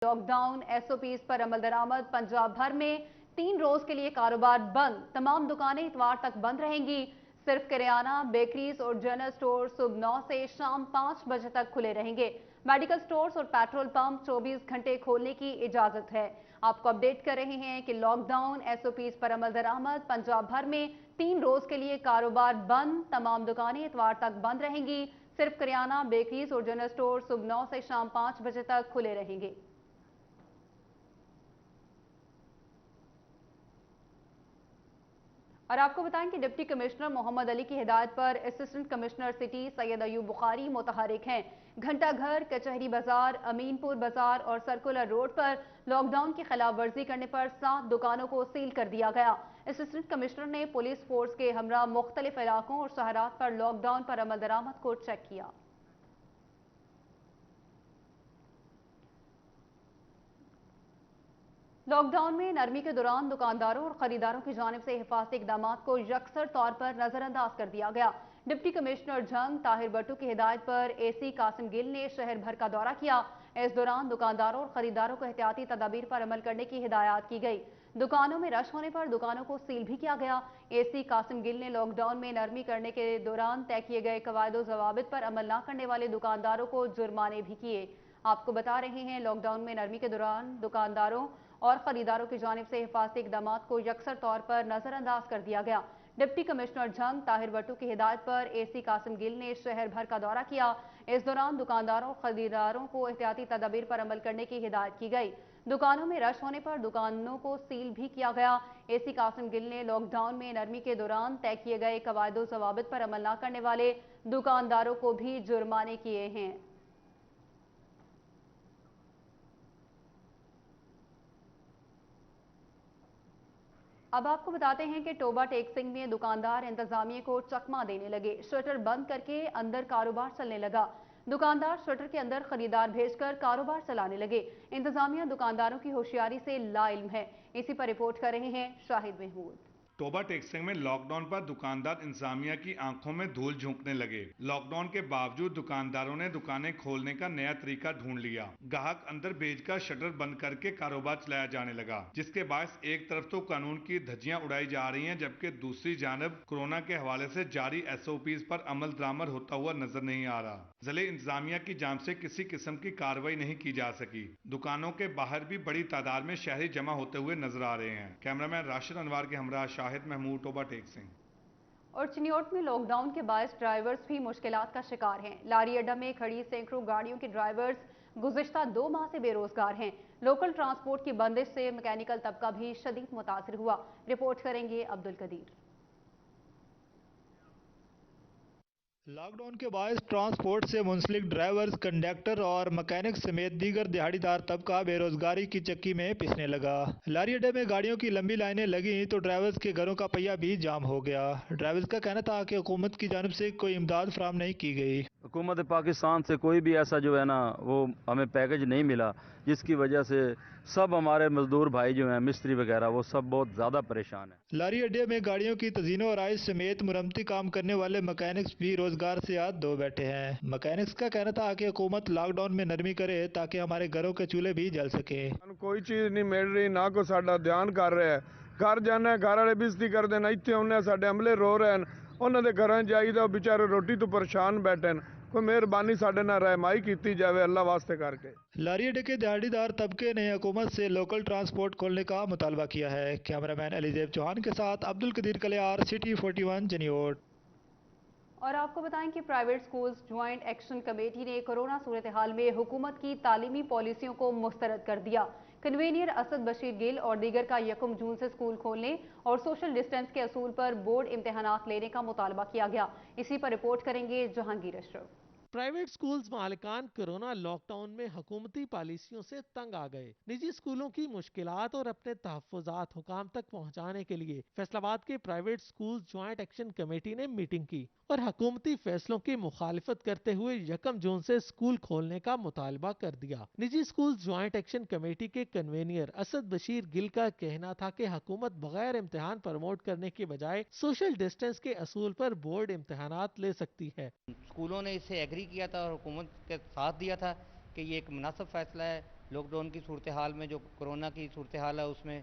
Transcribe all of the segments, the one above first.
Lock down SOPs पर अमल दरामद। पंजाब भर में 3 रोज के लिए कारोबार बंद। तमाम दुकानें इतवार तक बंद रहेंगी। सिर्फ किराना, बेकरीज और जनरल स्टोर सुबह 9 से शाम 5 बजे तक खुले रहेंगे। मेडिकल स्टोर्स और पेट्रोल पंप 24 घंटे खोलने की इजाजत है। आपको अपडेट कर रहे हैं कि लॉकडाउन एसओपीज पर अमल दरामद। पंजाब भर में 3 रोज के लिए कारोबार बंद। तमाम दुकानें इतवार तक बंद रहेंगी। सिर्फ किराना, बेकरीज और जनरल स्टोर सुबह 9 से शाम 5 बजे तक खुले रहेंगे। और आपको बताएं कि डिप्टी कमिश्नर मोहम्मद अली की हिदायत पर assistant commissioner city Syed Ayub Bukhari मुतहरिक हैं। घंटा घर, कचहरी बाजार, अमीनपुर बाजार और सर्कुलर रोड पर लॉकडाउन की खिलाफ वर्जी करने पर 7 दुकानों को सील कर दिया गया। असिस्टेंट कमिश्नर ने पुलिस फोर्स के हमरा मुख्तलिफ इलाकों और शहरात पर लॉकडाउन पर अमल दरामद को चेक किया। लॉकडाउन में नरमी के दौरान दुकानदारों और खरीदारों की जानिब से हिफाजती इकदाम को यकसर तौर पर नजरअंदाज कर दिया गया। डिप्टी कमिश्नर जंग ताहिर बट्टू की हिदायत पर एसी कासिम गिल ने शहर भर का दौरा किया। इस दौरान दुकानदारों और खरीदारों को एहतियाती तदाबीर पर अमल करने की हिदायत की गई। दुकानों में रश होने पर दुकानों को सील भी किया गया। एसी कासिम गिल ने लॉकडाउन में नरमी करने के दौरान तय किए गए कवायद जवाबित पर अमल न करने वाले दुकानदारों को जुर्माने भी किए। आपको बता रहे हैं, लॉकडाउन में नरमी के दौरान दुकानदारों और खरीदारों की जानिब से हिफाजती इकदाम को यकसर तौर पर नजरअंदाज कर दिया गया। डिप्टी कमिश्नर जंग ताहिर बट्टू की हिदायत पर एसी कासिम गिल ने शहर भर का दौरा किया। इस दौरान दुकानदारों और खरीदारों को एहतियाती तदाबीर पर अमल करने की हिदायत की गई। दुकानों में रश होने पर दुकानों को सील भी किया गया। एसी कासिम गिल ने लॉकडाउन में नरमी के दौरान तय किए गए कवायद जवाबित पर अमल न करने वाले दुकानदारों को भी जुर्माने किए हैं। अब आपको बताते हैं कि टोबा टेक्सिंग में दुकानदार इंतजामिया को चकमा देने लगे। शटर बंद करके अंदर कारोबार चलने लगा। दुकानदार शटर के अंदर खरीदार भेजकर कारोबार चलाने लगे। इंतजामिया दुकानदारों की होशियारी से लाइल्म है। इसी पर रिपोर्ट कर रहे हैं शाहिद महमूद। टोबा टेक्सटिंग में लॉकडाउन पर दुकानदार इंतजामिया की आंखों में धूल झोंकने लगे। लॉकडाउन के बावजूद दुकानदारों ने दुकानें खोलने का नया तरीका ढूंढ लिया। ग्राहक अंदर भेजकर शटर बंद करके कारोबार चलाया जाने लगा, जिसके बायस एक तरफ तो कानून की धज्जियां उड़ाई जा रही हैं, जबकि दूसरी जानब कोरोना के हवाले से जारी एसओपीज पर अमल दरामद होता हुआ नजर नहीं आ रहा। जिले इंतजामिया की जानिब से किसी किस्म की कार्रवाई नहीं की जा सकी। दुकानों के बाहर भी बड़ी तादाद में शहरी जमा होते हुए नजर आ रहे हैं। कैमरामैन राशिद अनवार के हमरा शाहिद महमूद, टोबा टेक्सिंग। और चिन्योट में लॉकडाउन के बायस ड्राइवर्स भी मुश्किलात का शिकार हैं। लारी अड्डा में खड़ी सैकड़ों गाड़ियों के ड्राइवर्स गुज़िश्ता 2 माह से बेरोजगार हैं। लोकल ट्रांसपोर्ट की बंदिश से मैकेनिकल तबका भी शदीद मुतासिर हुआ। रिपोर्ट करेंगे अब्दुल कदीर। लॉकडाउन के बायस ट्रांसपोर्ट से मुंसलिक ड्राइवर्स, कंडक्टर और मैकेनिक समेत दीगर दिहाड़ीदार तबका बेरोजगारी की चक्की में पिसने लगा। लारी अड्डे में गाड़ियों की लंबी लाइनें लगी तो ड्राइवर्स के घरों का पहिया भी जाम हो गया। ड्राइवर्स का कहना था कि हुकूमत की जानिब से कोई इमदाद फराहम नहीं की गई। हुकूमत पाकिस्तान से कोई भी ऐसा जो है ना वो हमें पैकेज नहीं मिला, जिसकी वजह से सब हमारे मजदूर भाई जो हैं, मिस्त्री वगैरह, वो सब बहुत ज़्यादा परेशान हैं। लारी अड्डे में गाड़ियों की तज़ीनो और आइस समेत मुरम्मती काम करने वाले मैकेनिक्स भी रोजगार से हाथ धो बैठे हैं। मैकेनिक्स का कहना था कि हुकूमत लॉकडाउन में नरमी करे ताकि हमारे घरों के चूल्हे भी जल सके। कोई चीज़ नहीं मिल रही, ना को साडा ध्यान कर रहा है। घर जाना, घर वाले बेइज्जती कर देना, इतने आने साडे अमले रो रहे हैं, उन्होंने घर जाइए बेचारे रोटी तो परेशान बैठे। कोई मेहरबानी साडे नाल रहमाई की जाए अल्लाह वास्ते करके। लारी अड्डे के दिहाड़ीदार तबके ने हुकूमत से लोकल ट्रांसपोर्ट खोलने का मुतालबा किया है। कैमरामैन अलीजेब चौहान के साथ अब्दुल कदीर कलियार, सिटी 41 चिन्योट। और आपको बताएं कि private schools joint action committee ने कोरोना सूरत हाल में हुकूमत की तालीमी पॉलिसियों को मुस्तरद कर दिया। कन्वेनियर असद बशीर गिल और दीगर का 1 जून से स्कूल खोलने और सोशल डिस्टेंस के असूल पर बोर्ड इम्तहानात लेने का मुतालबा किया गया। इसी पर रिपोर्ट करेंगे जहांगीर अशरफ। प्राइवेट स्कूल्स मालिकान कोरोना लॉकडाउन में हुकूमती पॉलिसियों से तंग आ गए। निजी स्कूलों की मुश्किलात और अपने तहफ़्फ़ुज़ात हुकाम तक पहुँचाने के लिए फैसलाबाद के private school joint action committee ने मीटिंग की और हुकूमती फैसलों की मुखालिफत करते हुए 1 जून से स्कूल खोलने का मुतालबा कर दिया। निजी स्कूल ज्वाइंट एक्शन कमेटी के कन्वेनियर असद बशीर गिल का कहना था कि हुकूमत बगैर इम्तिहान प्रमोट करने के बजाय सोशल डिस्टेंस के असूल पर बोर्ड इम्तिहानात ले सकती है। स्कूलों ने इसे एग्री किया था और हुकूमत के साथ दिया था कि ये एक मुनासिब फैसला है لاک ڈاؤن کی صورتحال میں جو کرونا کی صورتحال ہے اس میں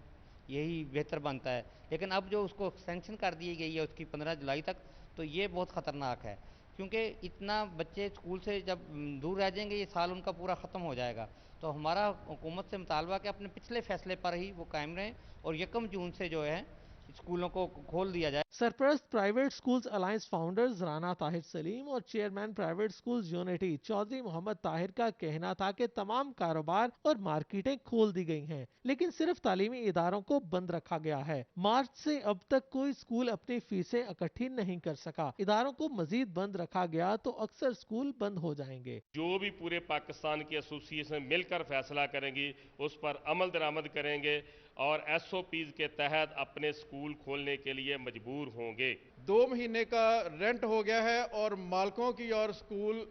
یہی بہتر بنتا ہے، لیکن اب جو اس کو ایکسٹینشن کر دی گئی ہے اس کی 15 جولائی تک، تو یہ بہت خطرناک ہے، کیونکہ اتنا بچے اسکول سے جب دور رہ جائیں گے یہ سال ان کا پورا ختم ہو جائے گا۔ تو ہمارا حکومت سے مطالبہ کہ اپنے پچھلے فیصلے پر ہی وہ قائم رہیں اور 1 جون سے جو ہے اسکولوں کو کھول دیا جائے۔ سرپرست private schools alliance founders Rana Tahir Saleem اور chairman private schools unity Chaudhry Muhammad Tahir کا کہنا تھا کہ تمام کاروبار اور مارکیٹیں کھول دی گئی ہیں، لیکن صرف تعلیمی اداروں کو بند رکھا گیا ہے۔ مارچ سے اب تک کوئی سکول اپنی فیسیں اکٹھی نہیں کر سکا، اداروں کو مزید بند رکھا گیا تو اکثر سکول بند ہو جائیں گے۔ جو بھی پورے پاکستان کی ایسوسیشن مل کر فیصلہ کریں گی اس پر عمل درآمد کریں گے اور SOPs کے تحت اپنے سکول کھولنے کے لیے مجبور ہوں گے۔ 2 مہینے کا رینٹ ہو گیا ہے اور مالکوں کی اور سکول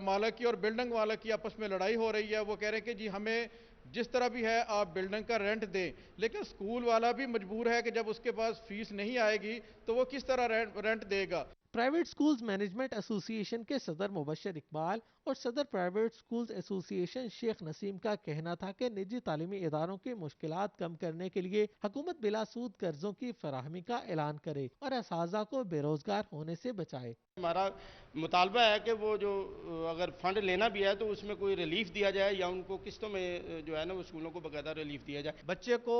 مالک کی اور بلڈنگ مالک کی آپس میں لڑائی ہو رہی ہے۔ وہ کہہ رہے ہیں کہ جی ہمیں جس طرح بھی ہے آپ بلڈنگ کا رینٹ دیں، لیکن سکول والا بھی مجبور ہے کہ جب اس کے پاس فیس نہیں آئے گی تو وہ کس طرح رینٹ دے گا۔ Private schools management association کے صدر مبشر اقبال اور صدر پرائیویٹ سکولز ایسوسی ایشن شیخ نسیم کا کہنا تھا کہ نجی تعلیمی اداروں کی مشکلات کم کرنے کے لیے حکومت بلا سود قرضوں کی فراہمی کا اعلان کرے اور اساتذہ کو بے روزگار ہونے سے بچائے۔ ہمارا مطالبہ ہے کہ وہ جو اگر فنڈ لینا بھی ہے تو اس میں کوئی ریلیف دیا جائے یا ان کو قسطوں میں جو ہے نا وہ اسکولوں کو باقاعدہ ریلیف دیا جائے۔ بچے کو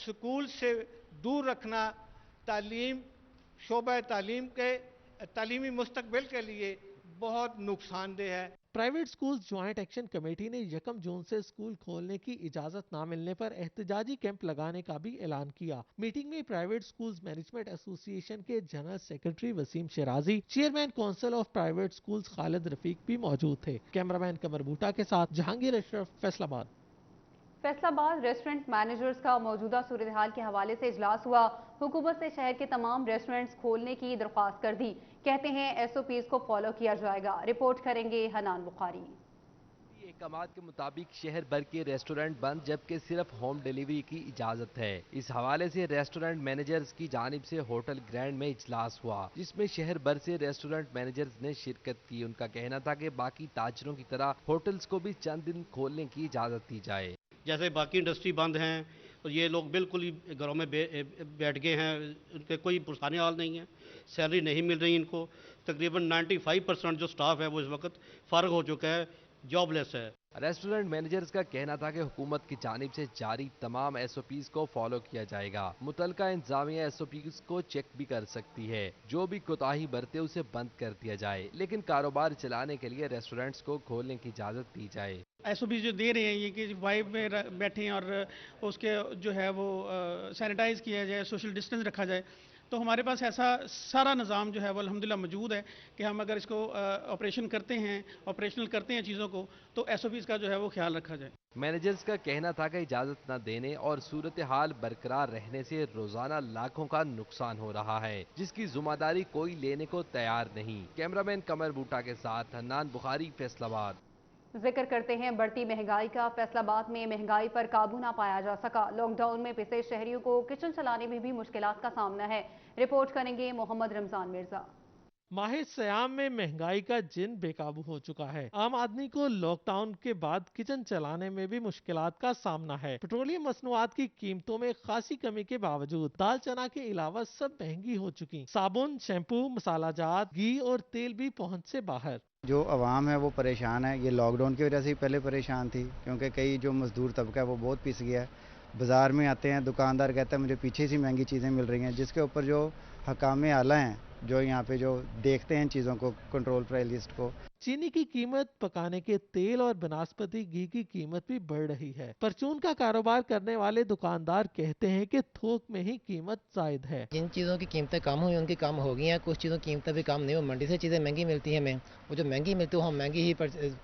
سکول سے دور رکھنا تعلیم شعبہ تعلیم کے تعلیمی مستقبل کے لیے بہت نقصان دہ ہے۔ Private schools joint action committee نے 1 جون سے سکول کھولنے کی اجازت نہ ملنے پر احتجاجی کیمپ لگانے کا بھی اعلان کیا۔ میٹنگ میں private schools management association کے general secretary Waseem Shirazi, chairman council of private schools Khalid Rafiq بھی موجود تھے۔ کیمرامین قمر بوٹا کے ساتھ جہانگیر اشرف، فیصل آباد۔ فیصل آباد ریسٹورنٹ مینیجرز کا موجودہ صورتحال کے حوالے سے اجلاس ہوا۔ حکومت سے شہر کے تمام ریسٹورنٹس کھولنے کی درخواست کر دی، کہتے ہیں SOPs کو فالو کیا جائے گا۔ رپورٹ کریں گے حنان بخاری۔ احکامات کے مطابق شہر بھر کے ریسٹورنٹ بند، جبکہ صرف ہوم ڈیلیوری کی اجازت ہے۔ اس حوالے سے ریسٹورنٹ مینیجرز کی جانب سے ہوٹل گرینڈ میں اجلاس ہوا، جس میں شہر بھر سے ریسٹورنٹ مینیجرز نے شرکت کی۔ ان کا کہنا تھا کہ باقی تاجروں کی طرح ہوٹلز کو بھی چند دن کھولنے کی اجازت دی جائے۔ جیسے باقی انڈسٹری بند ہیں اور یہ لوگ بالکل ہی گھروں میں بیٹھ گئے ہیں، ان کے کوئی پرسانی حال نہیں ہے، سیلری نہیں مل رہی ان کو۔ تقریباً 95% جو سٹاف ہے وہ اس وقت فارغ ہو چکا ہے، جاب لیس ہے۔ ریسٹورنٹ مینیجرز کا کہنا تھا کہ حکومت کی جانب سے جاری تمام SOPs کو فالو کیا جائے گا۔ متعلقہ انتظامیہ SOPs کو چیک بھی کر سکتی ہے، جو بھی کوتاہی برتے اسے بند کر دیا جائے، لیکن کاروبار چلانے کے لیے ریسٹورنٹس کو کھولنے کی اجازت دی جائے۔ SOPs جو دے رہے ہیں یہ کہ وائب میں بیٹھیں اور اس کے جو ہے وہ سینیٹائز کیا جائے، سوشل ڈسٹنس رکھا جائے، تو ہمارے پاس ایسا سارا نظام جو ہے وہ الحمدللہ موجود ہے کہ ہم اگر اس کو آپریشنل کرتے ہیں چیزوں کو تو SOPs کا جو ہے وہ خیال رکھا جائے۔ مینیجرز کا کہنا تھا کہ اجازت نہ دینے اور صورتحال برقرار رہنے سے روزانہ لاکھوں کا نقصان ہو رہا ہے، جس کی ذمہ داری کوئی لینے کو تیار نہیں۔ کیمرامین قمر بوٹا کے ساتھ حنان بخاری، فیصل آباد۔ ذکر کرتے ہیں بڑھتی مہنگائی کا۔ فیصل آباد میں مہنگائی پر قابو نہ پایا جا سکا۔ لاک ڈاؤن میں پسے شہریوں کو کچن چلانے میں بھی مشکلات کا سامنا ہے۔ رپورٹ کریں گے محمد رمضان مرزا۔ ماہ سیام میں مہنگائی کا جن بے قابو ہو چکا ہے۔ عام آدمی کو لاک ڈاؤن کے بعد کچن چلانے میں بھی مشکلات کا سامنا ہے۔ پیٹرولیم مصنوعات کی قیمتوں میں خاصی کمی کے باوجود دال چنا کے علاوہ سب مہنگی ہو چکی۔ صابن، شیمپو، مسالہ جات، گھی اور تیل بھی پہنچ سے باہر۔ جو عوام ہے وہ پریشان ہے۔ یہ لاک ڈاؤن کی وجہ سے ہی پہلے پریشان تھی، کیونکہ کئی جو مزدور طبقہ ہے وہ بہت پس گیا ہے۔ بازار میں آتے ہیں، دکاندار کہتا ہے مجھے پیچھے سے مہنگی چیزیں مل رہی ہیں، جس کے اوپر جو حکام اعلیٰ ہیں جو یہاں پہ جو دیکھتے ہیں چیزوں کو، کنٹرول پرائس لسٹ کو، چینی کی قیمت، پکانے کے تیل اور بناسپتی گھی کی قیمت بھی بڑھ رہی ہے۔ پرچون کا کاروبار کرنے والے دکاندار کہتے ہیں کہ تھوک میں ہی قیمت زائد ہے۔ جن چیزوں کی قیمتیں کم ہوئی ان کی کم ہو گئی ہیں، کچھ چیزوں کی قیمتیں بھی کم نہیں ہوئی۔ منڈی سے چیزیں مہنگی ملتی ہیں ہمیں، وہ جو مہنگی ملتی ہے ہم مہنگی ہی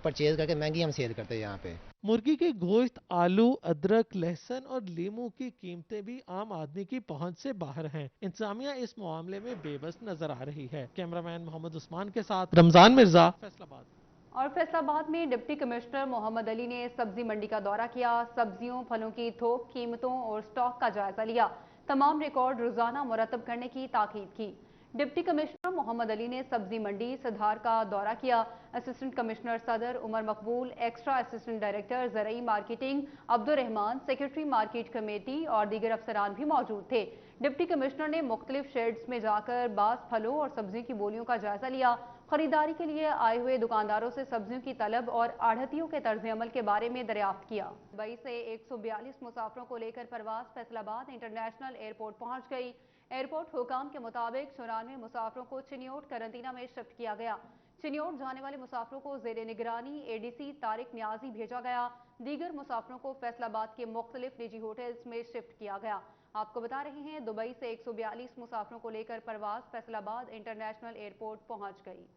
پرچیز کر کے مہنگی ہم سیل کرتے ہیں یہاں پہ۔ مرغی کے گوشت، آلو، ادرک، لہسن اور لیموں کی قیمتیں بھی عام آدمی کی پہنچ سے باہر ہیں۔ انتظامیہ اس معاملے میں بے بس نظر آ رہی ہے۔ کیمرامین محمد عثمان کے ساتھ رمضان مرزا، فیصل آباد۔ اور فیصل آباد میں ڈپٹی کمشنر محمد علی نے سبزی منڈی کا دورہ کیا۔ سبزیوں، پھلوں کی تھوک قیمتوں اور سٹاک کا جائزہ لیا۔ تمام ریکارڈ روزانہ مرتب کرنے کی تاکید کی۔ डिप्टी कमिश्नर मोहम्मद अली ने सब्जी मंडी सधार का दौरा किया। असिस्टेंट कमिश्नर सदर Umar Maqbool, extra assistant director ज़रई marketing Abdul Rehman, secretary market committee और दीगर अफसरान भी मौजूद थे। डिप्टी कमिश्नर ने मुख्तलिफ शेड्स में जाकर बास फलों और सब्जियों की बोलियों का जायजा लिया। खरीदारी के लिए आए हुए दुकानदारों से सब्जियों की तलब और आढ़तियों के तर्ज अमल के बारे में दरियाफ्त किया। दुबई से 142 मुसाफिरों को लेकर परवाज फैसलाबाद इंटरनेशनल एयरपोर्ट पहुंच गई। एयरपोर्ट हुकाम के मुताबिक 94 मुसाफिरों को चिन्योट करंतना में शिफ्ट किया गया। चिन्योट जाने वाले मुसाफिरों को जेर निगरानी एडीसी तारिक न्याजी भेजा गया। दीगर मुसाफिरों को फैसलाबाद के मुख्तलिफ निजी होटल्स में शिफ्ट किया गया। आपको बता रहे हैं, दुबई से 142 मुसाफिरों को लेकर परवाज फैसलाबाद इंटरनेशनल एयरपोर्ट पहुंच गई।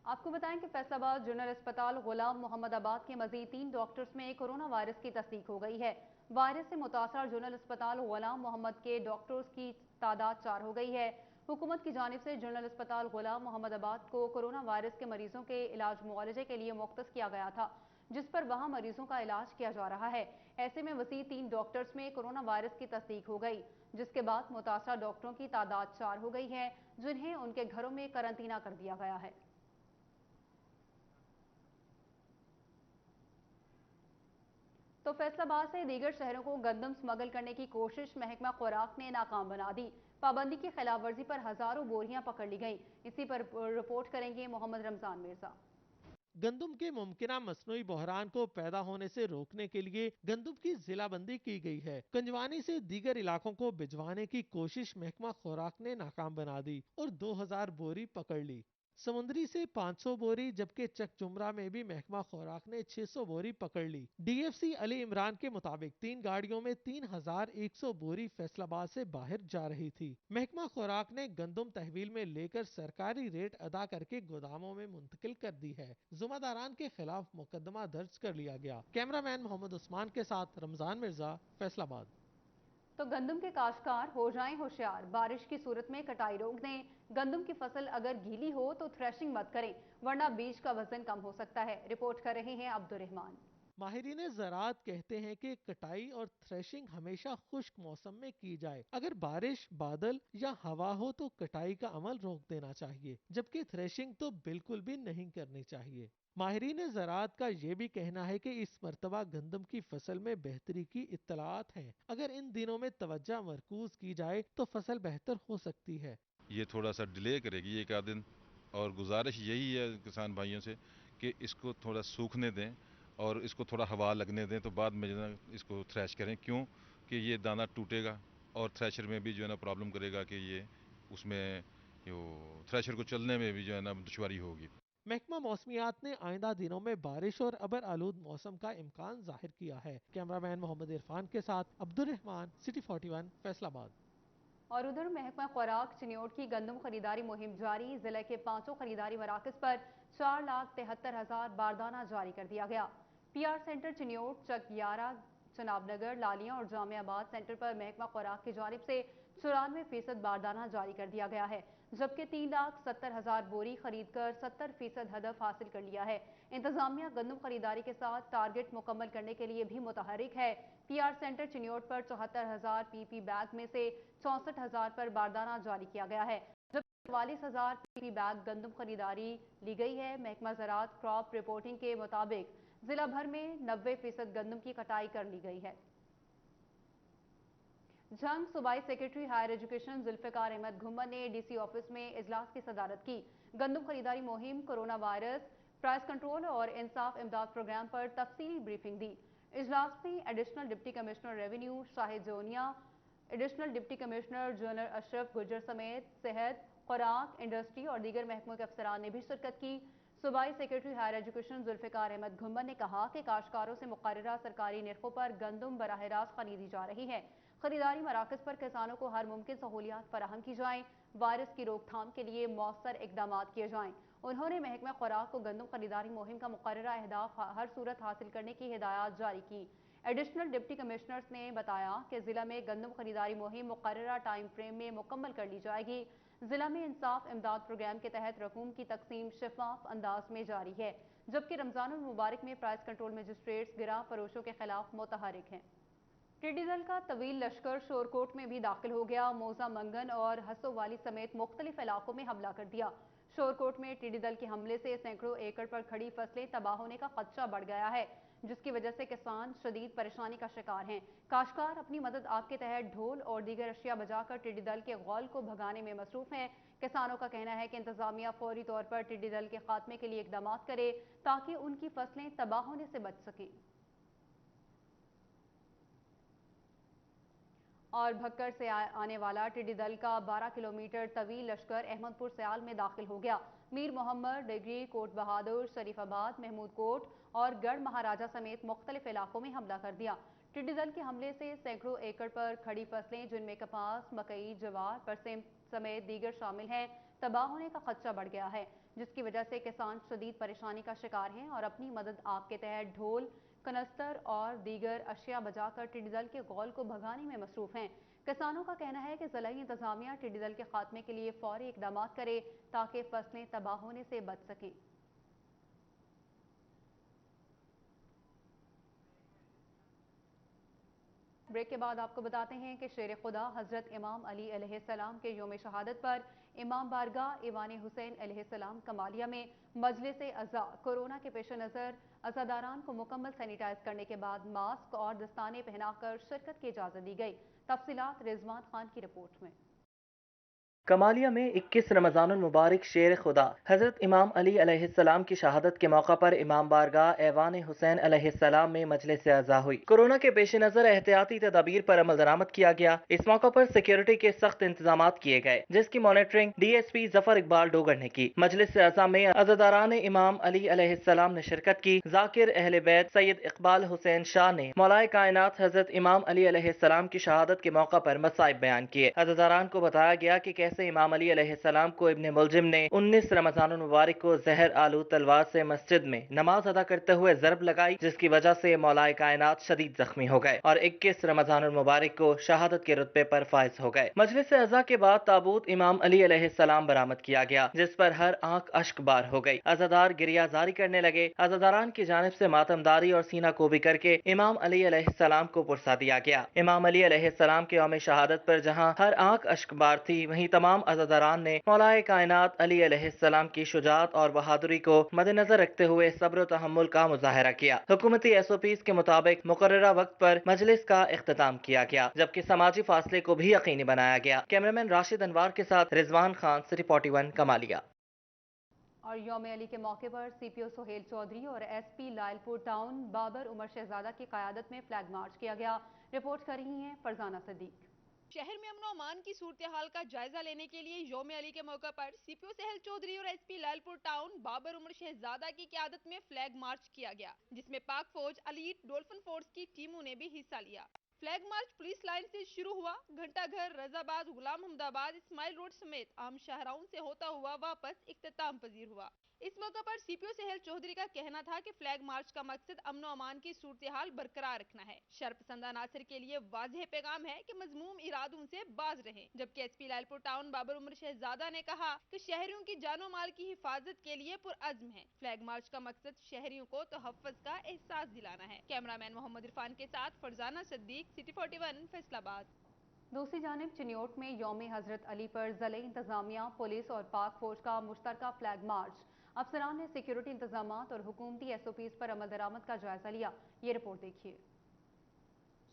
आपको बताएं कि फैसलाबाद जनरल अस्पताल गुलाम मोहम्मद आबाद के मजीद 3 डॉक्टर्स में कोरोना वायरस की तस्दीक हो गई है। वायरस से मुतासर जनरल अस्पताल गुलाम मोहम्मद के डॉक्टर्स की तादाद 4 हो गई है। हुकूमत की जानिब से जनरल अस्पताल गुलाम मोहम्मद आबाद को कोरोना वायरस के मरीजों के इलाज मुआलजे के लिए मुख्तस किया गया था, जिस पर वहां मरीजों का इलाज किया जा रहा है। ऐसे में मजीद 3 डॉक्टर्स में कोरोना वायरस की तस्दीक हो गई, जिसके बाद मुतासर डॉक्टरों की तादाद 4 हो गई है, जिन्हें उनके घरों में करंतना कर दिया गया है। तो फैसलाबाद से दीगर शहरों को गंदम स्मगल करने की कोशिश महकमा खुराक ने नाकाम बना दी। पाबंदी की खिलाफ वर्जी पर हजारों बोरियां पकड़ ली गईं। इसी पर रिपोर्ट करेंगे मोहम्मद रमजान मिर्जा। गंदम के मुमकिना मसनूई बहरान को पैदा होने से रोकने के लिए गंदम की जिलाबंदी की गई है। कंजवानी से दीगर इलाकों को भिजवाने की कोशिश महकमा खुराक ने नाकाम बना दी और 2000 बोरी पकड़ ली। समुद्री से 500 बोरी, जबकि चकचुमरा में भी महकमा खुराक ने 600 बोरी पकड़ ली। डीएफसी अली इमरान के मुताबिक 3 गाड़ियों में 3100 बोरी फैसलाबाद से बाहर जा रही थी। महकमा खुराक ने गंदम तहवील में लेकर सरकारी रेट अदा करके गोदामों में मुंतकिल कर दी है। जुम्मेदारान के खिलाफ मुकदमा दर्ज कर लिया गया। कैमरामैन मोहम्मद उस्मान के साथ रमजान मिर्जा, फैसलाबाद। तो गंदम के काश्तकार हो जाएं होशियार, बारिश की सूरत में कटाई रोक दें। गंदम की फसल अगर गीली हो तो थ्रेशिंग मत करें, वरना बीज का वजन कम हो सकता है। रिपोर्ट कर रहे हैं अब्दुल रहमान। माहिरीन ज़राअत कहते हैं कि कटाई और थ्रेशिंग हमेशा खुश्क मौसम में की जाए। अगर बारिश, बादल या हवा हो तो कटाई का अमल रोक देना चाहिए, जबकि थ्रेशिंग तो बिल्कुल भी नहीं करनी चाहिए। माहिरीन ज़राअत का ये भी कहना है कि इस मरतबा गंदम की फसल में बेहतरी की इत्तलात हैं। अगर इन दिनों में तवज्जो मरकूज की जाए तो फसल बेहतर हो सकती है। ये थोड़ा सा डिले करेगी एक आध दिन, और गुजारिश यही है किसान भाइयों से कि इसको थोड़ा सूखने दें और इसको थोड़ा हवा लगने दें, तो बाद में जो है इसको थ्रेश करें। क्यों कि ये दाना टूटेगा और थ्रेशर में भी जो है ना प्रॉब्लम करेगा कि ये उसमें थ्रेशर को चलने में भी जो है ना दुश्वारी होगी। महकमा मौसमियात ने आइंदा दिनों में बारिश और अबर आलूद मौसम का इम्कान जाहिर किया है। कैमरामैन मोहम्मद इरफान के साथ अब्दुल रहमान, सिटी 41, फैसलाबाद। और उधर महकमा खुराक चिन्योट की गंदम खरीदारी मुहिम जारी। जिले के 5 खरीदारी मराकज पर 4,73,000 बारदाना जारी कर दिया गया। पीआर सेंटर चिन्योट, चक 11, चनाबनगर, लालियां और जामियाबाद सेंटर पर महकमा खुराक की जानिब से 94% बारदाना जारी कर दिया गया है, जबकि 3,70,000 बोरी खरीद कर 70% हदफ हासिल कर लिया है। इंतजामिया गंदम खरीदारी के साथ टारगेट मुकम्मल करने के लिए भी मुतहरिक है। पीआर सेंटर चिन्योट पर 74,000 पीपी बैग में से 64,000 पर बारदाना जारी किया गया है, जबकि 44,000 पीपी बैग गंदम खरीदारी ली गई है। महकमा ज़राअत क्रॉप रिपोर्टिंग के मुताबिक जिला भर में 90% गंदम की कटाई कर ली गई है। जंग सूबाई secretary higher education Zulfiqar Ahmad Ghumman ने डीसी ऑफिस में इजलास की सदारत की। गंदम खरीदारी मुहिम, कोरोना वायरस, प्राइस कंट्रोल और इंसाफ इमदाद प्रोग्राम पर तफसीली ब्रीफिंग दी। इजलास में additional deputy commissioner revenue Shahid Jonia, additional deputy commissioner general Ashraf Gujjar समेत सेहत, खुराक, इंडस्ट्री और दीगर महकमों के अफसरान ने भी शिरकत की। सूबाई secretary higher education Zulfiqar Ahmad Ghumman ने कहा कि काश्तकारों से मुकर्ररा सरकारी निर्खों पर गंदम बराह रास्त खरीदी जा रही है। खरीदारी मराकज पर किसानों को हर मुमकिन सहूलियात फराहम की जाएं। वायरस की रोकथाम के लिए मौसर इकदाम किए जाएं। उन्होंने महकमा खुराक को गंदम खरीदारी मुहिम का मुकर्ररा अहदाफ हर सूरत हासिल करने की हिदायत जारी की। एडिशनल डिप्टी कमिश्नर्स ने बताया कि जिला में गंदम खरीदारी मुहिम मुकर्ररा टाइम फ्रेम में मुकम्मल कर ली जाएगी। जिला में इंसाफ इमदाद प्रोग्राम के तहत रकूम की तकसीम शफाफ अंदाज में जारी है। जबकि रमजान मुबारक में प्राइस कंट्रोल मजिस्ट्रेट्स गिरा फरोशों के खिलाफ मुतहरिक हैं। टिड्डी दल का तवील लश्कर शोरकोट में भी दाखिल हो गया। मौजा मंगन और हसोवाली समेत मुख्तलिफ इलाकों में हमला कर दिया। शोरकोट में टिड्डी दल के हमले से सैकड़ों एकड़ पर खड़ी फसलें तबाह होने का खदशा बढ़ गया है, जिसकी वजह से किसान शदीद परेशानी का शिकार हैं। काश्तकार अपनी मदद आप के तहत ढोल और दीगर अशिया बजाकर टिड्डी दल के गौल को भगाने में मसरूफ हैं। किसानों का कहना है कि इंतजामिया फौरी तौर पर टिड्डी दल के खात्मे के लिए इकदाम करे ताकि उनकी फसलें तबाह होने से बच सकें। और भक्कर से आने वाला टिड्डी दल का 12 किलोमीटर तवील लश्कर अहमदपुर सयाल में दाखिल हो गया। मीर मोहम्मद, डिग्री, कोट बहादुर, शरीफाबाद, महमूद कोट और गढ़ महाराजा समेत मुख्तलिफ इलाकों में हमला कर दिया। टिड्डी दल के हमले से सैकड़ों एकड़ पर खड़ी फसलें जिनमें कपास, मकई, जवार, परसेम समेत दीगर शामिल हैं, तबाह होने का खदशा बढ़ गया है, जिसकी वजह से किसान शदीद परेशानी का शिकार हैं और अपनी मदद आप के तहत ढोल, कनस्तर और दीगर अशिया बजाकर टिड्डी दल के गौल को भगाने में मसरूफ हैं। किसानों का कहना है कि ज़िला इंतजामिया टिड्डी दल के खात्मे के लिए फौरी इकदाम करे ताकि फसलें तबाह होने से बच सकें। ब्रेक के बाद आपको बताते हैं कि शेर खुदा हजरत इमाम अली अलैहिस्सलाम के यौम शहादत पर इमाम बारगाह ईवान हुसैन अलैहिस्सलाम कमालिया में मजलिस अज़ा कोरोना के पेश नज़र अज़ादारान को मुकम्मल सैनिटाइज करने के बाद मास्क और दस्ताने पहनाकर शिरकत की इजाज़त दी गई। तफसीलात रिजवान खान की रिपोर्ट में। कमालिया में 21 रमज़ानुल मुबारक शेर खुदा हज़रत इमाम अली अलैहिस्सलाम की शहादत के मौका पर इमाम बारगाह ऐवान हुसैन अलैहिस्सलाम में मजलिस अज़ा हुई। कोरोना के पेश नज़र एहतियाती तदाबीर पर अमल दरामद किया गया। इस मौका पर सिक्योरिटी के सख्त इंतजाम किए गए, जिसकी मॉनिटरिंग DSP जफर इकबाल डोगर ने की। मजलिस अज़ा में अज़ादारान इमाम अली अलैहिस्सलाम ने शिरकत की। जाकिर अहले बैत सैयद इकबाल हुसैन शाह ने मौलाए कायनात हज़रत इमाम अली अलैहिस्सलाम की शहादत के मौका पर मसाइब बयान किए। अज़ादारान को बताया गया कि कैसे इमाम अली अलैहिस्सलाम को इब्ने मुलजिम ने 19 रमज़ानुल मुबारक को जहर आलू तलवार से मस्जिद में नमाज अदा करते हुए ज़रब लगाई, जिसकी वजह से मौलाए कायनात शदीद जख्मी हो गए और 21 रमज़ानुल मुबारक को शहादत के रुतबे पर फाइज हो गए। मजलिस अज़ा के बाद ताबूत इमाम अली अलैहिस्सलाम बरामद किया गया, जिस पर हर आंख अश्क बार हो गई। अज़ादार गिरिया जारी करने लगे। अज़ादारान की जानिब से मातमदारी और सीना कोबी करके इमाम अली अलैहिस्सलाम को पुरसा दिया गया। इमाम अली अलैहिस्सलाम के यौम शहादत पर जहां हर आंख अश्क बार थी, वहीं तमाम अज़ादारान ने मौलाए कायनात अली अलैहिस्सलाम की शुजाअत और बहादुरी को मद्देनजर रखते हुए सब्र और तहम्मुल का मुजाहरा किया। हुकूमती SOPs के मुताबिक मुकर्ररा वक्त पर मजलिस का इख्तिताम किया गया, जबकि समाजी फासले को भी यकीनी बनाया गया। कैमरामैन राशिद अनवार के साथ रिजवान खान, सिटी 41 कमालिया। और यौम अली के मौके पर CPO सोहेल चौधरी और SP लायलपुर टाउन बाबर उमर शहजादा की क़यादत में फ्लैग मार्च किया गया। रिपोर्ट कर रही हैं फरजाना सदीक। शहर में अमन अमान की सूरत हाल का जायजा लेने के लिए यौम अली के मौके पर CPO सोहेल चौधरी और SP लायलपुर टाउन बाबर उमर शहजादा की क़यादत में फ्लैग मार्च किया गया, जिसमें पाक फौज, एलीट, डॉल्फिन फोर्स की टीमों ने भी हिस्सा लिया। फ्लैग मार्च पुलिस लाइन से शुरू हुआ, घंटाघर, रजाबाद, गुलाम अहमदाबाद, इस्माइल रोड समेत आम शाहराओं से होता हुआ वापस इख्तिताम पजीर हुआ। इस मौके पर CPO सोहेल चौधरी का कहना था कि फ्लैग मार्च का मकसद अमन अमान की सूरत हाल बरकरार रखना है। शरपसंद अनासर के लिए वाज़ेह पैगाम है कि मजमूम इरादों से बाज रहें। जबकि SP लायलपुर टाउन बाबर उमर शहजादा ने कहा कि शहरियों की जानो माल की हिफाजत के लिए पुरअज़्म है। फ्लैग मार्च का मकसद शहरियों को तहफ़्फ़ुज़ का एहसास दिलाना है। कैमरामैन मोहम्मद इरफान के साथ फरजाना सिद्दीक, सिटी 41 फैसलाबाद। दूसरी जानिब चिन्योट में यौम हजरत अली पर ज़िले इंतजामिया, पुलिस और पाक फौज का मुश्तरका फ्लैग मार्च। अफसरान ने सिक्योरिटी इंतजामात और हुकूमती SOPs पर अमल दरामद का जायजा लिया। ये रिपोर्ट देखिए।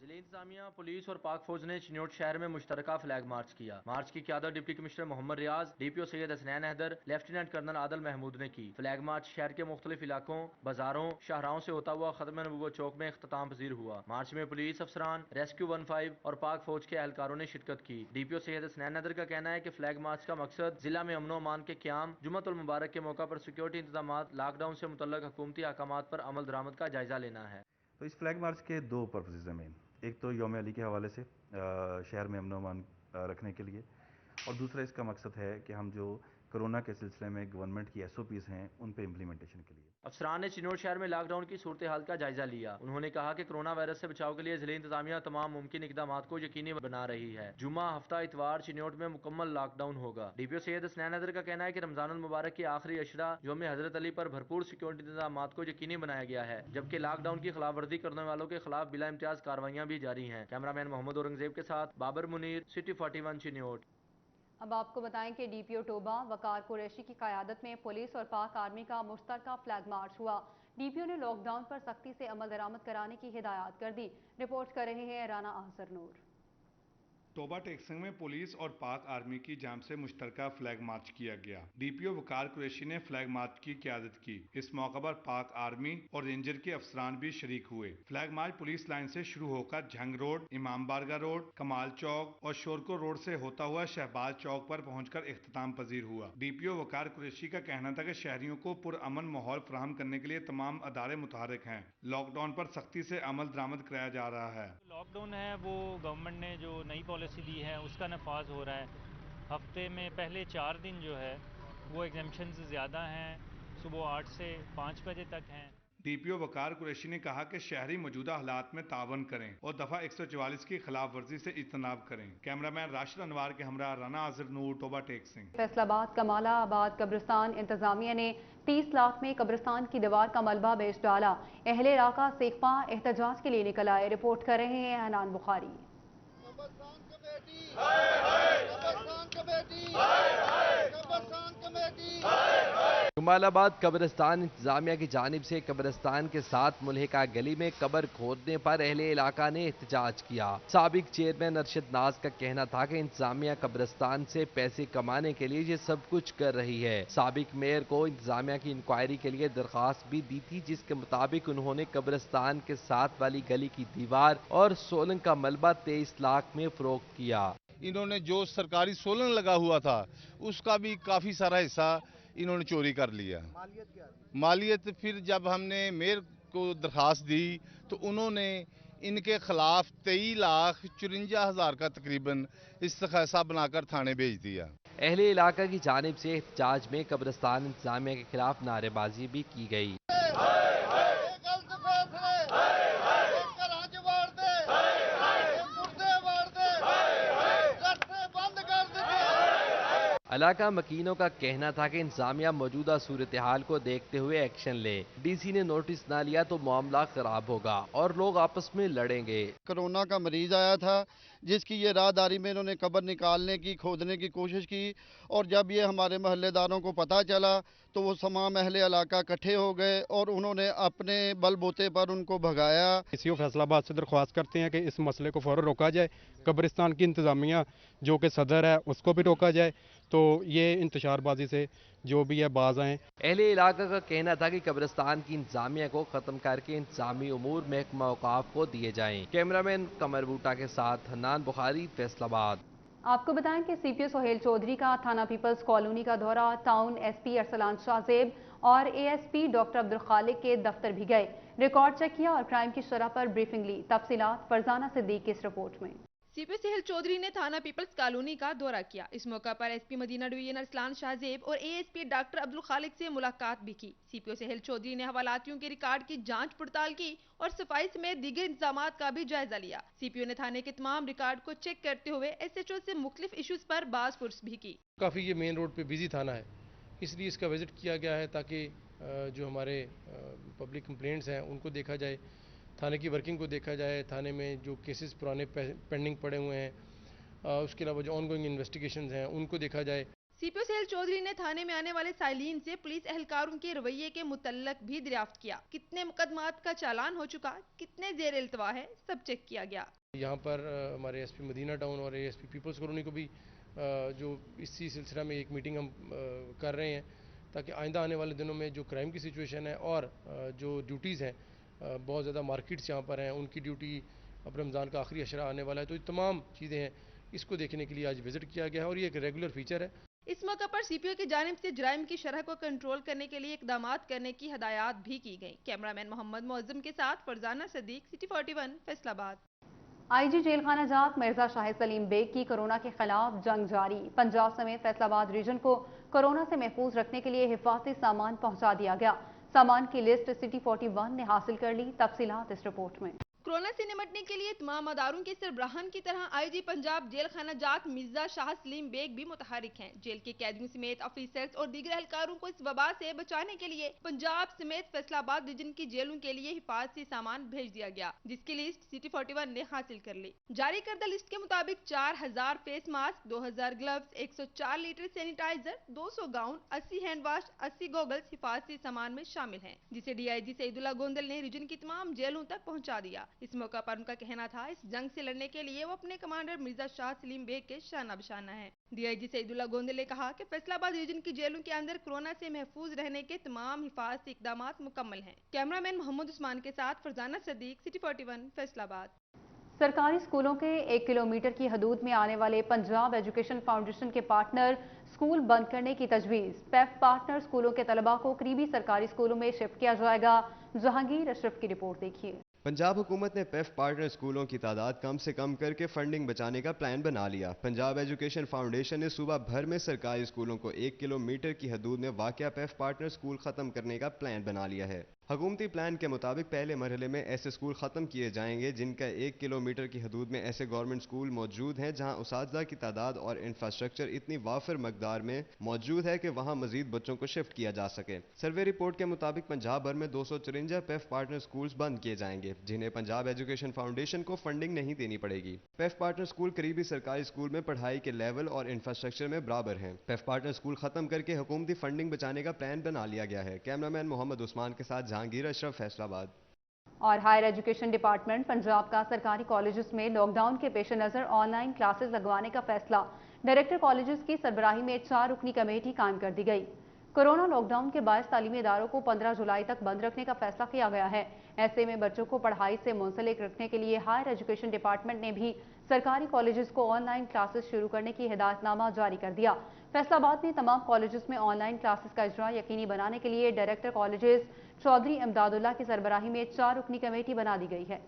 जिले इंतजामिया, पुलिस और पाक फौज ने चिन्योट शहर में मुश्तरका फ्लैग मार्च किया। मार्च की क़यादत deputy commissioner Mohammad Riaz, DPO Syed Hasnain Haider, lieutenant colonel Adil Mahmood ने की। फ्लैग मार्च शहर के मुख्तलिफ इलाकों, बाजारों, शाहराओं से होता हुआ खत्म नबूवत चौक में इख्तिताम पजीर हुआ। मार्च में पुलिस अफसरान, रेस्क्यू 15 और पाक फौज के एहलकारों ने शिरकत की। DPO सैयद हसनैन हैदर का कहना है कि फ्लैग मार्च का मकसद जिला में अमन अमान के क़याम, जुम्मतुल मुबारक के मौका पर सिक्योरिटी इंतजाम, लॉकडाउन से मुतल्लक हुकूमती अहकामात पर अमल दरामद का जायजा लेना है। तो इस फ्लैग मार्च के दो पर्पसेस हैं मेन। एक तो यौम अली के हवाले से शहर में अमन अमान रखने के लिए, اور دوسرا اس کا مقصد ہے کہ ہم جو کرونا کے سلسلے میں گورنمنٹ کی SOPs ہیں ان پہ امپلیمنٹیشن کے لیے افسران نے چنوٹ شہر میں لاک ڈاؤن کی صورتحال کا جائزہ لیا. انہوں نے کہا کہ کرونا وائرس سے بچاؤ کے لیے ضلعی انتظامیہ تمام ممکن اقدامات کو یقینی بنا رہی ہے. جمعہ ہفتہ اتوار چنوٹ میں مکمل لاک ڈاؤن ہوگا. DPO سید حسنین حیدر کا کہنا ہے کہ رمضان المبارک کے آخری اشرا یوم حضرت علی پر بھرپور سیکورٹی انتظامات کو یقینی بنایا گیا ہے، جبکہ لاک ڈاؤن کی خلاف ورزی کرنے والوں کے خلاف بلا امتیاز کارروائیاں بھی جاری ہیں. کیمرہ مین محمد اورنگزیب کے ساتھ بابر منیر، سٹی 41 چنوٹ. اب آپ کو بتائیں کہ DPO ٹوبہ وقار قریشی کی قیادت میں پولیس اور پاک آرمی کا مشترکہ فلیگ مارچ ہوا. DPO نے لاک ڈاؤن پر سختی سے عمل درآمد کرانے کی ہدایات کر دی. رپورٹ کر رہے ہیں رانا احسر نور. توبہ ٹیکسنگ میں پولیس اور پاک آرمی کی جانب سے مشترکہ فلیگ مارچ کیا گیا. DPO وقار قریشی نے فلیگ مارچ کی قیادت کی. اس موقع پر پاک آرمی اور رینجر کے افسران بھی شریک ہوئے. فلیگ مارچ پولیس لائن سے شروع ہو کر جھنگ روڈ، امام بارگاہ روڈ، کمال چوک اور شورکو روڈ سے ہوتا ہوا شہباز چوک پر پہنچ کر اختتام پذیر ہوا. DPO وقار قریشی کا کہنا تھا کہ شہریوں کو پرامن ماحول فراہم کرنے کے لیے تمام ادارے متحرک ہیں. لاک ڈاؤن پر سختی سے عمل درآمد کرایا جا رہا ہے. لاک ڈاؤن ہے وہ گورنمنٹ نے جو نئی پالیسی دی ہے اس کا نفاذ ہو رہا ہے. ہفتے میں پہلے 4 دن جو ہے وہ ایگزمپشنز زیادہ ہیں، صبح 8 سے 5 بجے تک ہیں. DPO وقار قریشی نے کہا کہ شہری موجودہ حالات میں تعاون کریں اور دفعہ 144 کی خلاف ورزی سے اجتناب کریں. کیمرہ مین راشد انوار کے ہمراہ رانا اظہر نور، توبہ ٹیکسنگ. فیصل آباد کمالہ آباد قبرستان انتظامیہ نے 30 لاکھ میں قبرستان کی دیوار کا ملبہ بیچ ڈالا. اہل علاقہ سیخواں احتجاج کے لیے نکل آئے. رپورٹ کر رہے ہیں حنان بخاری. کمال آباد قبرستان انتظامیہ کی جانب سے قبرستان کے ساتھ ملحقہ گلی میں قبر کھودنے پر اہل علاقہ نے احتجاج کیا. سابق چیئرمین ارشد ناز کا کہنا تھا کہ انتظامیہ قبرستان سے پیسے کمانے کے لیے یہ سب کچھ کر رہی ہے. سابق میئر کو انتظامیہ کی انکوائری کے لیے درخواست بھی دی تھی، جس کے مطابق انہوں نے قبرستان کے ساتھ والی گلی کی دیوار اور سولنگ کا ملبہ 23 لاکھ میں فروخت کیا. انہوں نے جو سرکاری سولنگ لگا ہوا تھا اس کا بھی کافی سارا حصہ انہوں نے چوری کر لیا. مالیت پھر جب ہم نے میئر کو درخواست دی تو انہوں نے ان کے خلاف 23,54,000 کا تقریباً استغاثہ بنا کر تھانے بھیج دیا. اہل علاقہ کی جانب سے احتجاج میں قبرستان انتظامیہ کے خلاف نعرے بازی بھی کی گئی. علاقہ مکینوں کا کہنا تھا کہ انتظامیہ موجودہ صورتحال کو دیکھتے ہوئے ایکشن لے. DC نے نوٹس نہ لیا تو معاملہ خراب ہوگا اور لوگ آپس میں لڑیں گے. کرونا کا مریض آیا تھا جس کی یہ راہداری میں انہوں نے قبر نکالنے کی، کھودنے کی کوشش کی، اور جب یہ ہمارے محلے داروں کو پتہ چلا تو وہ تمام اہل علاقہ اکٹھے ہو گئے اور انہوں نے اپنے بل بوتے پر ان کو بھگایا. DCO فیصل آباد سے درخواست کرتے ہیں کہ اس مسئلے کو فوراً روکا جائے. قبرستان کی انتظامیہ جو کہ صدر ہے اس کو بھی روکا جائے تو یہ انتشار بازی سے جو بھی ہے باز آئیں. اہل علاقہ کا کہنا تھا کہ قبرستان کی انتظامیہ کو ختم کر کے انتظامی امور محکمہ اوقاف کو دیے جائیں. کیمرامین قمر بوٹا کے ساتھ حنان بخاری، فیصل آباد. آپ کو بتائیں کہ CPO سہیل چودھری کا تھانہ پیپلز کالونی کا دورہ، ٹاؤن SP ارسلان شاہ زیب اور ASP ڈاکٹر عبدالخالق کے دفتر بھی گئے. ریکارڈ چیک کیا اور کرائم کی شرح پر بریفنگ لی. تفصیلات فرزانہ صدیق کی اس رپورٹ میں. CPO سہیل چودھری نے تھانہ پیپلز کالونی کا دورہ کیا. اس موقع پر SP مدینہ ڈویژن ارسلان شاہ زیب اور ASP ڈاکٹر عبدالخالق سے ملاقات بھی کی. CPO سہیل چودھری نے حوالاتیوں کے ریکارڈ کی جانچ پڑتال کی اور صفائی سمیت دیگر انتظامات کا بھی جائزہ لیا. CPO نے تھانے کے تمام ریکارڈ کو چیک کرتے ہوئے SHO سے مختلف ایشوز پر باز پرس بھی کی. کافی یہ مین روڈ پہ بیزی تھانہ ہے، اس لیے اس کا وزٹ کیا گیا ہے تاکہ جو ہمارے پبلک کمپلینٹس ہیں ان کو دیکھا جائے، تھانے کی ورکنگ کو دیکھا جائے، تھانے میں جو کیسز پرانے پینڈنگ پڑے ہوئے ہیں، اس کے علاوہ جو آن گوئنگ انویسٹیگیشنز ہیں ان کو دیکھا جائے. CPO سہیل چودھری نے تھانے میں آنے والے سائلین سے پولیس اہلکاروں کے رویے کے متعلق بھی دریافت کیا. کتنے مقدمات کا چالان ہو چکا، کتنے زیر التوا ہے، سب چیک کیا گیا. یہاں پر ہمارے SP مدینہ ٹاؤن اور ASP پیپلز کالونی کو بھی جو اسی سلسلہ میں ایک میٹنگ ہم کر رہے ہیں تاکہ آئندہ آنے والے دنوں میں جو کرائم کی سچویشن ہے اور جو ڈیوٹیز ہیں، بہت زیادہ مارکیٹس یہاں پر ہیں، ان کی ڈیوٹی، اب رمضان کا آخری اشرا آنے والا ہے تو یہ تمام چیزیں ہیں، اس کو دیکھنے کے لیے آج وزٹ کیا گیا ہے اور یہ ایک ریگولر فیچر ہے. اس موقع پر CPO کی جانب سے جرائم کی شرح کو کنٹرول کرنے کے لیے اقدامات کرنے کی ہدایات بھی کی گئیں. کیمرامین محمد معظم کے ساتھ فرزانہ صدیق، سٹی 41 فیصل آباد. आई जी जेल खाना जात मिर्जा शाहिद सलीम बेग की कोरोना के खिलाफ जंग जारी। पंजाब समेत फैसलाबाद रीजन को कोरोना से महफूज रखने के लिए हिफाजती सामान पहुंचा दिया गया। सामान की लिस्ट सिटी 41 ने हासिल कर ली। तफसीलात इस रिपोर्ट में। कोरोना से निपटने के लिए तमाम अदारों के सरबराहान की तरह आईजी पंजाब जेल खाना जात मिर्जा शाहिद सलीम बेग भी मुतहरिक हैं। जेल के कैदियों समेत ऑफिसर्स और दीगर एहलकारों को इस वबा से बचाने के लिए पंजाब समेत फैसलाबाद रीजन की जेलों के लिए हिफाजती सामान भेज दिया गया, जिसकी लिस्ट सिटी 41 ने हासिल कर ली। जारी करदा लिस्ट के मुताबिक 4000 face mask, 2000 gloves, 104 litre sanitiser, 200 gown, 80 hand wash, 80 goggles हिफाजती सामान में शामिल हैं, जिसे DIG सईदुल्लाह गोंदल ने रीजन की तमाम जेलों तक पहुंचा दिया। इस मौका पर उनका कहना था इस जंग से लड़ने के लिए वो अपने कमांडर मिर्जा शाहिद सलीम बेग के शाना बशाना है। DIG सईदुल्लाह गोंदल ने कहा कि फैसलाबाद रीजन की जेलों के अंदर कोरोना से महफूज रहने के तमाम हिफाजती इकदामात मुकम्मल हैं। कैमरामैन मोहम्मद उस्मान के साथ फरजाना सदीक, सिटी 41 फैसलाबाद। सरकारी स्कूलों के 1 किलोमीटर की हदूद में आने वाले पंजाब एजुकेशन फाउंडेशन के पार्टनर स्कूल बंद करने की तजवीज़। PEF पार्टनर स्कूलों के तलबा को करीबी सरकारी स्कूलों में शिफ्ट किया जाएगा। जहांगीर अशरफ की रिपोर्ट देखिए। पंजाब हुकूमत ने PEF पार्टनर स्कूलों की तादाद कम से कम करके फंडिंग बचाने का प्लान बना लिया। पंजाब एजुकेशन फाउंडेशन ने सूबा भर में सरकारी स्कूलों को 1 किलोमीटर की हदूद में वाक़या PEF पार्टनर स्कूल ख़त्म करने का प्लान बना लिया है। हुकूमती प्लान के मुताबिक पहले मरहले में ऐसे स्कूल ख़त्म किए जाएंगे जिनका 1 किलोमीटर की हदूद में ऐसे गवर्नमेंट स्कूल मौजूद हैं जहां उसातिज़ा की तादाद और इंफ्रास्ट्रक्चर इतनी वाफिर मकदार में मौजूद है कि वहां मजीद बच्चों को शिफ्ट किया जा सके। सर्वे रिपोर्ट के मुताबिक पंजाब भर में 254 PEF पार्टनर स्कूल्स बंद किए जाएंगे, जिन्हें पंजाब एजुकेशन फाउंडेशन को फंडिंग नहीं देनी पड़ेगी। PEF पार्टनर स्कूल करीबी सरकारी स्कूल में पढ़ाई के लेवल और इंफ्रास्ट्रक्चर में बराबर हैं। PEF पार्टनर स्कूल ख़त्म करके हुकूमती फंडिंग बचाने का प्लान बना लिया गया है। कैमरामैन मोहम्मद उस्मान के साथ जहांगीर अशरफ, फैसलाबाद। और हायर एजुकेशन डिपार्टमेंट पंजाब का सरकारी कॉलेजेस में लॉकडाउन के पेश नज़र ऑनलाइन क्लासेस लगवाने का फैसला। डायरेक्टर कॉलेजेस की सरबराही में 4 रुकनी कमेटी कायम कर दी गई। कोरोना लॉकडाउन के बायस तालीमी इदारों को 15 जुलाई तक बंद रखने का फैसला किया गया है। ऐसे में बच्चों को पढ़ाई से मुंसलिक रखने के लिए हायर एजुकेशन डिपार्टमेंट ने भी सरकारी कॉलेजेस को ऑनलाइन क्लासेस शुरू करने की हिदायतनामा जारी कर दिया। फैसलाबाद में तमाम कॉलेजेस में ऑनलाइन क्लासेस का इजरा यकीनी बनाने के लिए डायरेक्टर कॉलेजेस चौधरी इमदादुल्लाह की सरबराही में 4 रुकनी कमेटी बना दी गई है।